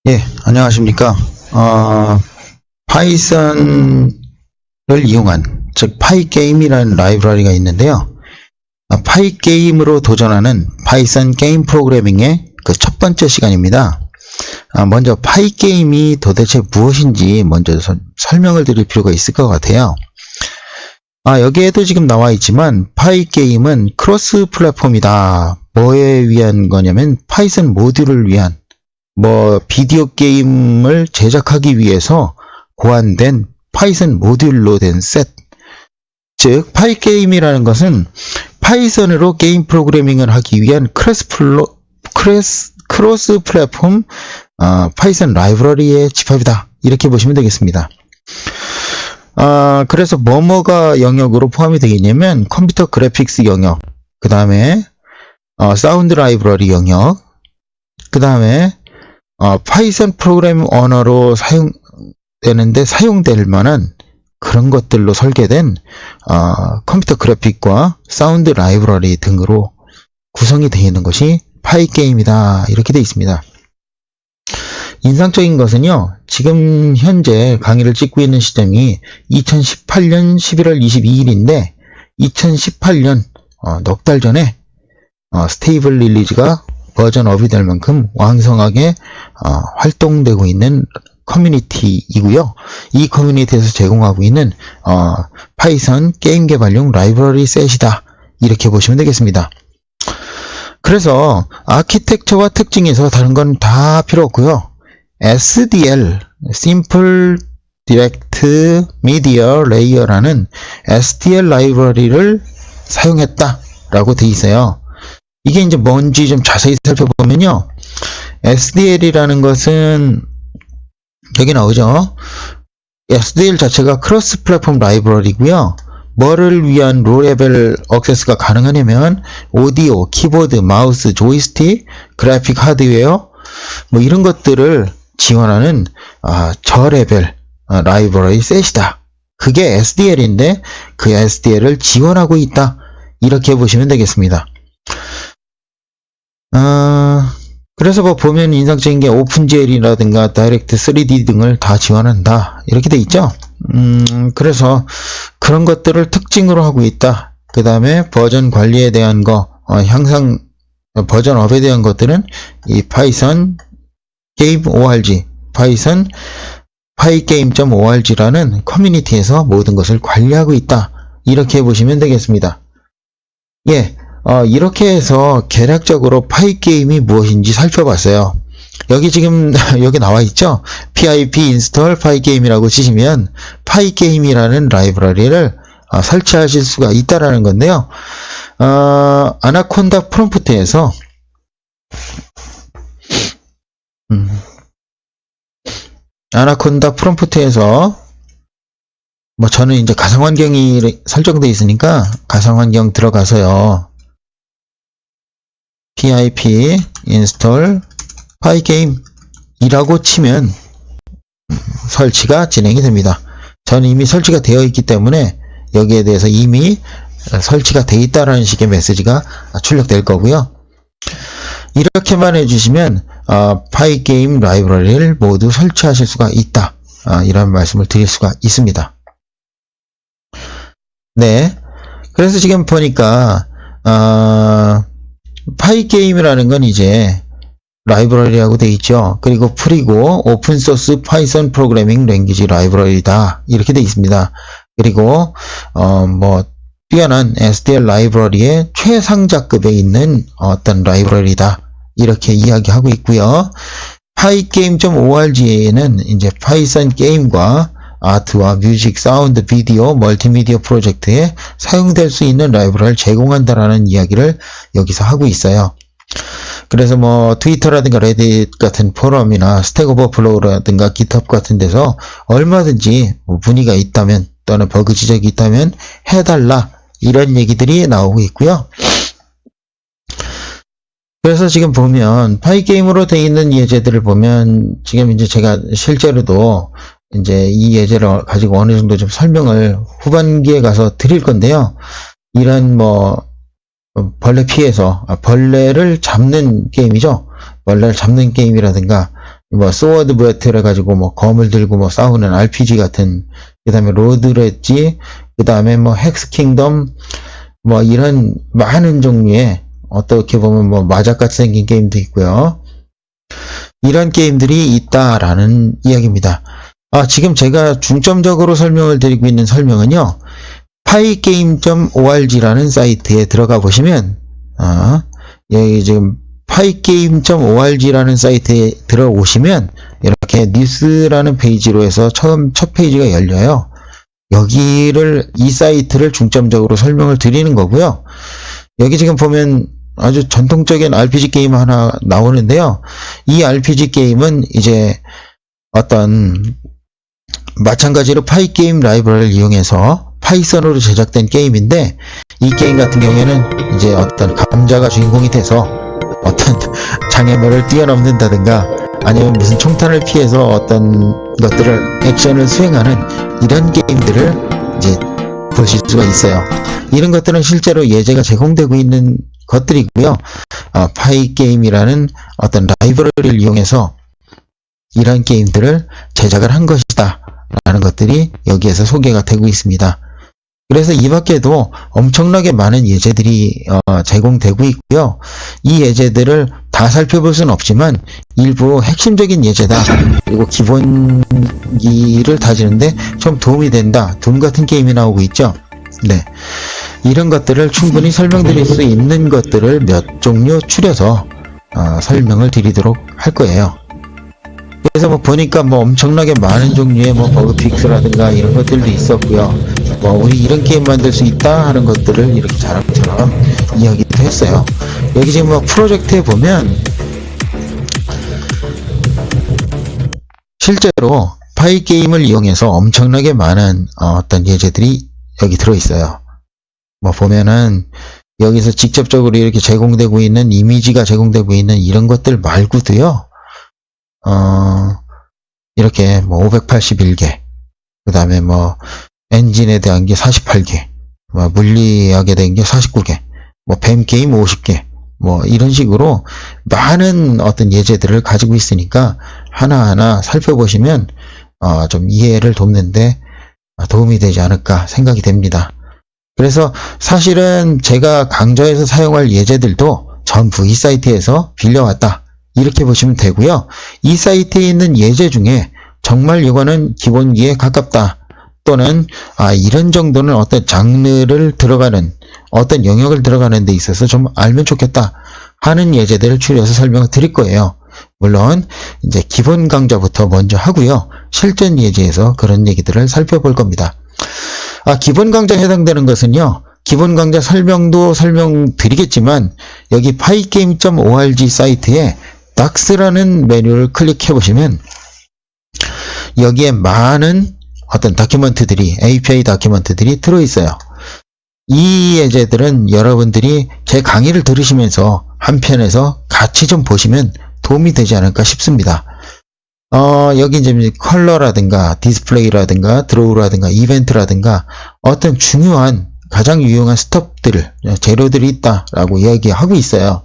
예, 안녕하십니까. 파이썬을 이용한, 즉, 파이게임이라는 라이브러리가 있는데요. 파이게임으로 도전하는 파이썬 게임 프로그래밍의 그 첫 번째 시간입니다. 먼저 파이게임이 도대체 무엇인지 먼저 설명을 드릴 필요가 있을 것 같아요. 여기에도 지금 나와 있지만, 파이게임은 크로스 플랫폼이다. 뭐에 위한 거냐면, 파이썬 모듈을 위한, 비디오 게임을 제작하기 위해서 고안된 파이썬 모듈로 된 셋. 즉, 파이게임이라는 것은 파이썬으로 게임 프로그래밍을 하기 위한 크로스 플랫폼 파이썬 라이브러리의 집합이다. 이렇게 보시면 되겠습니다. 그래서 뭐뭐가 영역으로 포함이 되겠냐면 컴퓨터 그래픽스 영역, 그 다음에 사운드 라이브러리 영역, 그 다음에 파이썬 프로그래밍 언어로 사용되는데 사용될 만한 그런 것들로 설계된 컴퓨터 그래픽과 사운드 라이브러리 등으로 구성이 되어 있는 것이 파이게임이다. 이렇게 되어 있습니다. 인상적인 것은요, 지금 현재 강의를 찍고 있는 시점이 2018년 11월 22일인데 2018년 넉 달 전에 스테이블 릴리즈가 버전업이 될 만큼 왕성하게 활동되고 있는 커뮤니티이고요. 이 커뮤니티에서 제공하고 있는 파이썬 게임 개발용 라이브러리 셋이다. 이렇게 보시면 되겠습니다. 그래서 아키텍처와 특징에서 다른 건 다 필요 없고요. SDL, Simple Direct Media Layer라는 SDL 라이브러리를 사용했다라고 되어 있어요. 이게 이제 뭔지 좀 자세히 살펴보면요. SDL이라는 것은 여기 나오죠. SDL 자체가 크로스 플랫폼 라이브러리고요. 뭐를 위한 로 레벨 액세스가 가능하냐면 오디오, 키보드, 마우스, 조이스틱, 그래픽 하드웨어 이런 것들을 지원하는 저레벨 라이브러리 셋이다. 그게 SDL인데 그 SDL을 지원하고 있다. 이렇게 보시면 되겠습니다. 그래서 보면 인상적인 게 오픈GL이라든가 다이렉트 3D 등을 다 지원한다. 이렇게 돼 있죠. 그래서 그런 것들을 특징으로 하고 있다. 그 다음에 버전 관리에 대한 거, 버전업에 대한 것들은 이 파이썬 게임 org, 파이썬 파이게임.org라는 커뮤니티에서 모든 것을 관리하고 있다. 이렇게 보시면 되겠습니다. 예. 이렇게 해서 개략적으로 파이게임이 무엇인지 살펴봤어요. 여기 지금 여기 나와 있죠. pip install 파이게임이라고 치시면 파이게임이라는 라이브러리를 설치하실 수가 있다라는 건데요. 아나콘다 프롬프트에서 저는 이제 가상환경이 설정되어 있으니까 가상환경 들어가서요. pip install 파이게임이라고 치면 설치가 진행이 됩니다. 저는 이미 설치가 되어 있기 때문에 여기에 대해서 이미 설치가 되어 있다라는 식의 메시지가 출력될 거고요. 이렇게만 해주시면 파이게임 라이브러리를 모두 설치하실 수가 있다. 이런 말씀을 드릴 수가 있습니다. 네, 그래서 지금 보니까 파이게임이라는 건 이제 라이브러리라고 되어 있죠. 그리고 프리고 오픈소스 파이썬 프로그래밍 랭귀지 라이브러리다. 이렇게 되어 있습니다. 그리고 뛰어난 SDL 라이브러리의 최상자급에 있는 어떤 라이브러리다. 이렇게 이야기하고 있고요. 파이게임.org에는 이제 파이썬 게임과 아트와 뮤직, 사운드, 비디오, 멀티미디어 프로젝트에 사용될 수 있는 라이브러리를 제공한다라는 이야기를 여기서 하고 있어요. 그래서 트위터라든가 레딧 같은 포럼이나 스택 오버플로우라든가 깃허브 같은 데서 얼마든지 문의가 있다면 또는 버그 지적이 있다면 해달라 이런 얘기들이 나오고 있고요. 그래서 지금 보면 파이게임으로 되어 있는 예제들을 보면 지금 이제 제가 실제로도 이제 이 예제를 가지고 어느 정도 좀 설명을 후반기에 가서 드릴 건데요. 이런 벌레 피해서 벌레를 잡는 게임이죠. 벌레를 잡는 게임이라든가 뭐 소워드 배틀 해가지고 뭐 검을 들고 뭐 싸우는 RPG 같은, 그 다음에 로드레지, 그 다음에 뭐 헥스킹덤, 뭐 이런 많은 종류의 어떻게 보면 뭐 마작같이 생긴 게임도 있고요. 이런 게임들이 있다라는 이야기입니다. 지금 제가 중점적으로 설명을 드리고 있는 설명은요, 파이게임.org라는 사이트에 들어가 보시면, 여기 지금 파이게임.org라는 사이트에 들어오시면 이렇게 뉴스라는 페이지로 해서 첫 페이지가 열려요. 이 사이트를 중점적으로 설명을 드리는 거고요. 여기 지금 보면 아주 전통적인 RPG 게임 하나 나오는데요. 이 RPG 게임은 이제 어떤 마찬가지로 파이게임 라이브러리를 이용해서 파이썬으로 제작된 게임인데, 이 게임 같은 경우에는 이제 어떤 감자가 주인공이 돼서 어떤 장애물을 뛰어넘는다든가 아니면 무슨 총탄을 피해서 어떤 것들을 액션을 수행하는 이런 게임들을 이제 보실 수가 있어요. 이런 것들은 실제로 예제가 제공되고 있는 것들이고요. 파이게임이라는 어떤 라이브러리를 이용해서 이런 게임들을 제작을 한 것이다 라는 것들이 여기에서 소개가 되고 있습니다. 그래서 이 밖에도 엄청나게 많은 예제들이 제공되고 있고요. 이 예제들을 다 살펴볼 수는 없지만 일부 핵심적인 예제다, 그리고 기본기를 다지는데 좀 도움이 된다, 둠 같은 게임이 나오고 있죠. 네, 이런 것들을 충분히 설명드릴 수 있는 것들을 몇 종류 추려서 설명을 드리도록 할 거예요. 그래서 뭐 보니까 뭐 엄청나게 많은 종류의 뭐 버그 픽스라든가 이런 것들도 있었고요. 뭐 우리 이런 게임 만들 수 있다 하는 것들을 이렇게 자랑처럼 이야기도 했어요. 여기 지금 뭐 프로젝트에 보면 실제로 파이게임을 이용해서 엄청나게 많은 어떤 예제들이 여기 들어있어요. 뭐 보면은 여기서 직접적으로 이렇게 제공되고 있는 이미지가 제공되고 있는 이런 것들 말고도요, 이렇게 뭐 581개, 그 다음에 뭐 엔진에 대한 게 48개, 뭐 물리학에 대한 게 49개, 뭐 뱀게임 50개, 뭐 이런 식으로 많은 어떤 예제들을 가지고 있으니까 하나하나 살펴보시면 좀 이해를 돕는데 도움이 되지 않을까 생각이 됩니다. 그래서 사실은 제가 강좌에서 사용할 예제들도 전부 이 사이트에서 빌려왔다, 이렇게 보시면 되고요. 이 사이트에 있는 예제 중에 정말 이거는 기본기에 가깝다, 또는 이런 정도는 어떤 장르를 들어가는, 어떤 영역을 들어가는 데 있어서 좀 알면 좋겠다 하는 예제들을 추려서 설명을 드릴 거예요. 물론 이제 기본 강좌부터 먼저 하고요, 실전 예제에서 그런 얘기들을 살펴볼 겁니다. 기본 강좌에 해당되는 것은요, 기본 강좌 설명도 설명드리겠지만 여기 파이게임.org 사이트에 닥스라는 메뉴를 클릭해 보시면 여기에 많은 어떤 다큐멘트들이, API 다큐멘트들이 들어있어요. 이 예제들은 여러분들이 제 강의를 들으시면서 한편에서 같이 좀 보시면 도움이 되지 않을까 싶습니다. 여기 이제 컬러라든가 디스플레이라든가 드로우라든가 이벤트라든가 어떤 중요한 가장 유용한 스톱들, 재료들이 있다라고 이야기하고 있어요.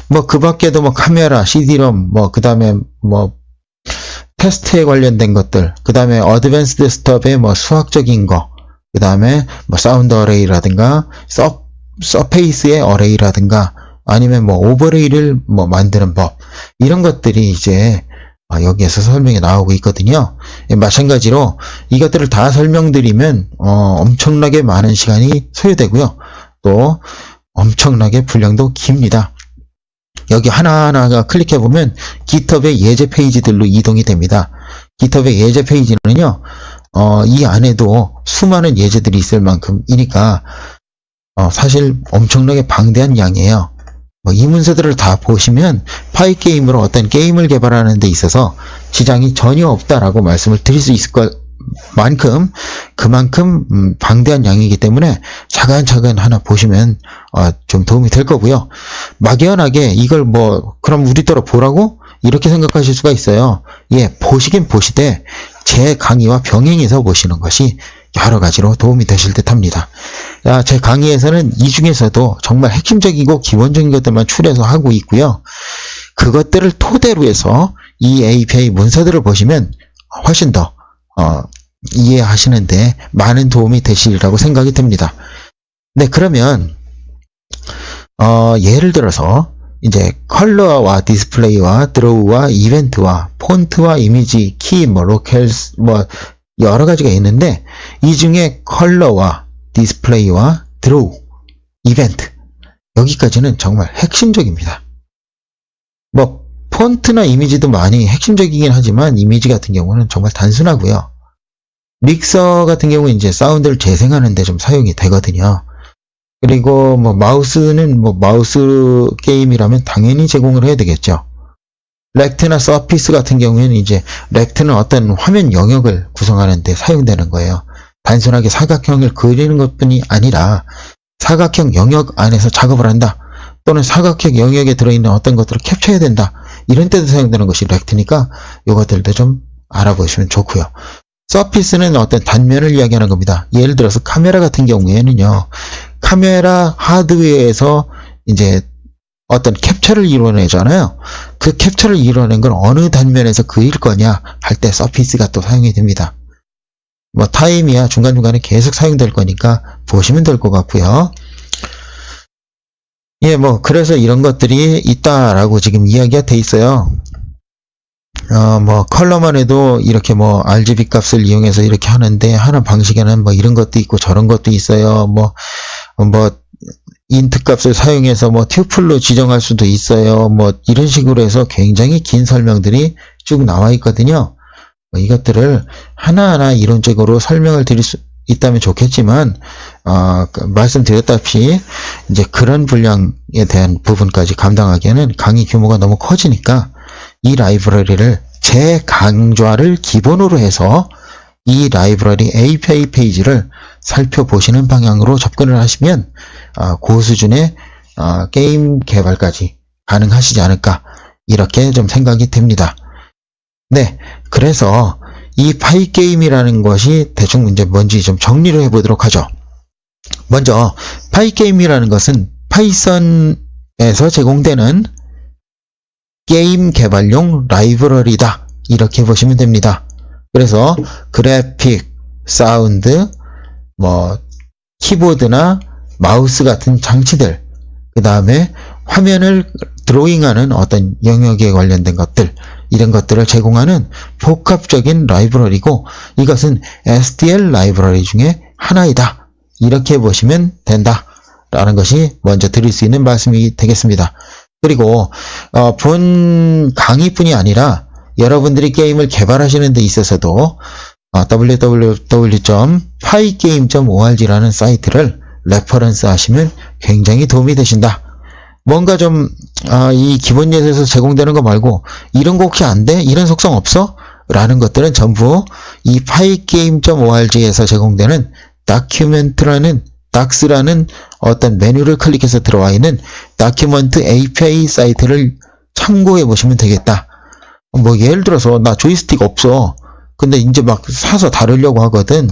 뭐 그 밖에도 뭐 카메라, CD롬, 뭐 그 다음에 뭐 테스트에 관련된 것들, 그 다음에 어드밴스드 스톱의 뭐 수학적인 거, 그 다음에 뭐 사운드 어레이라든가 서페이스의 어레이라든가 아니면 뭐 오버레이를 뭐 만드는 법, 이런 것들이 이제 여기에서 설명이 나오고 있거든요. 마찬가지로 이것들을 다 설명드리면 엄청나게 많은 시간이 소요되고요, 또 엄청나게 분량도 깁니다. 여기 하나하나가 클릭해보면 GitHub의 예제 페이지들로 이동이 됩니다. GitHub의 예제 페이지는요, 이 안에도 수많은 예제들이 있을 만큼이니까 사실 엄청나게 방대한 양이에요. 이 문서들을 다 보시면 파이게임으로 어떤 게임을 개발하는 데 있어서 지장이 전혀 없다라고 말씀을 드릴 수 있을 만큼 그만큼 방대한 양이기 때문에 차근차근 하나 보시면 좀 도움이 될 거고요. 막연하게 이걸 뭐 그럼 우리더러 보라고 이렇게 생각하실 수가 있어요. 예, 보시긴 보시되 제 강의와 병행해서 보시는 것이 여러 가지로 도움이 되실 듯 합니다. 제 강의에서는 이 중에서도 정말 핵심적이고 기본적인 것들만 추려서 하고 있고요. 그것들을 토대로 해서 이 API 문서들을 보시면 훨씬 더 이해하시는데 많은 도움이 되시리라고 생각이 듭니다. 네, 그러면 예를 들어서 이제 컬러와 디스플레이와 드로우와 이벤트와 폰트와 이미지, 키, 로컬스 여러 가지가 있는데 이 중에 컬러와 디스플레이와 드로우, 이벤트 여기까지는 정말 핵심적입니다. 폰트나 이미지도 많이 핵심적이긴 하지만 이미지 같은 경우는 정말 단순하고요. 믹서 같은 경우는 이제 사운드를 재생하는데 좀 사용이 되거든요. 그리고 마우스는 마우스 게임이라면 당연히 제공을 해야 되겠죠. 렉트나 서피스 같은 경우에는 이제 렉트는 어떤 화면 영역을 구성하는 데 사용되는 거예요. 단순하게 사각형을 그리는 것뿐이 아니라 사각형 영역 안에서 작업을 한다. 또는 사각형 영역에 들어있는 어떤 것들을 캡처해야 된다. 이런 때도 사용되는 것이 렉트니까 이것들도 좀 알아보시면 좋고요. 서피스는 어떤 단면을 이야기하는 겁니다. 예를 들어서 카메라 같은 경우에는요. 카메라 하드웨어에서 이제 어떤 캡처를 이루어내잖아요. 그 캡처를 이루어낸 건 어느 단면에서 그릴 거냐 할 때 서피스가 또 사용이 됩니다. 타임이야 중간중간에 계속 사용될 거니까 보시면 될 것 같고요. 예, 그래서 이런 것들이 있다라고 지금 이야기가 돼 있어요. 컬러만 해도 이렇게 RGB 값을 이용해서 이렇게 하는데 하는 방식에는 이런 것도 있고 저런 것도 있어요. 인트 값을 사용해서 튜플로 지정할 수도 있어요. 이런 식으로 해서 굉장히 긴 설명들이 쭉 나와 있거든요. 이것들을 하나하나 이론적으로 설명을 드릴 수 있다면 좋겠지만, 말씀드렸다시피, 이제 그런 분량에 대한 부분까지 감당하기에는 강의 규모가 너무 커지니까, 이 라이브러리를 재강좌를 기본으로 해서, 이 라이브러리 API 페이지를 살펴보시는 방향으로 접근을 하시면, 고수준의, 게임 개발까지 가능하시지 않을까, 이렇게 좀 생각이 됩니다. 네, 그래서, 이 파이게임이라는 것이 대충 이제 뭔지 좀 정리를 해보도록 하죠. 먼저 파이게임이라는 것은 파이썬에서 제공되는 게임 개발용 라이브러리다. 이렇게 보시면 됩니다. 그래서 그래픽, 사운드, 키보드나 마우스 같은 장치들, 그 다음에 화면을 드로잉하는 어떤 영역에 관련된 것들, 이런 것들을 제공하는 복합적인 라이브러리고 이것은 STL 라이브러리 중에 하나이다. 이렇게 보시면 된다. 라는 것이 먼저 드릴 수 있는 말씀이 되겠습니다. 그리고 본 강의뿐이 아니라 여러분들이 게임을 개발하시는 데 있어서도 www.pygame.org라는 사이트를 레퍼런스 하시면 굉장히 도움이 되신다. 뭔가 좀 이 기본 예제에서 제공되는 거 말고 이런 거 혹시 안 돼? 이런 속성 없어? 라는 것들은 전부 이 pygame.org에서 제공되는 다큐멘트라는 닥스라는 어떤 메뉴를 클릭해서 들어와 있는 다큐먼트 API 사이트를 참고해 보시면 되겠다. 예를 들어서 나 조이스틱 없어. 근데 이제 막 사서 다루려고 하거든.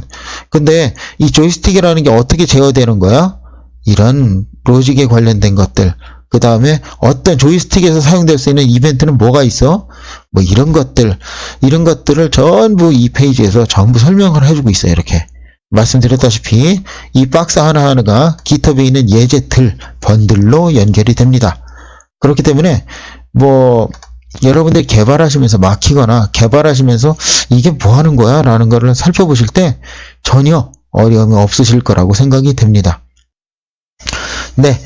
근데 이 조이스틱이라는 게 어떻게 제어되는 거야? 이런 로직에 관련된 것들. 그 다음에 어떤 조이스틱에서 사용될 수 있는 이벤트는 뭐가 있어? 이런 것들을 전부 이 페이지에서 전부 설명을 해주고 있어요. 이렇게. 말씀드렸다시피 이 박스 하나하나가 GitHub에 있는 예제들, 번들로 연결이 됩니다. 그렇기 때문에 여러분들이 개발하시면서 막히거나 개발하시면서 이게 뭐 하는 거야? 라는 거를 살펴보실 때 전혀 어려움이 없으실 거라고 생각이 됩니다. 네.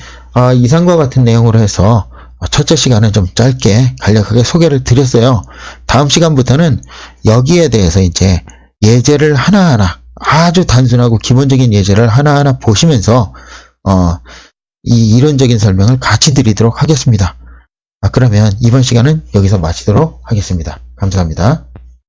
이상과 같은 내용으로 해서 첫째 시간은 좀 짧게 간략하게 소개를 드렸어요. 다음 시간부터는 여기에 대해서 이제 예제를 하나하나 아주 단순하고 기본적인 예제를 하나하나 보시면서 이 이론적인 설명을 같이 드리도록 하겠습니다. 그러면 이번 시간은 여기서 마치도록 하겠습니다. 감사합니다.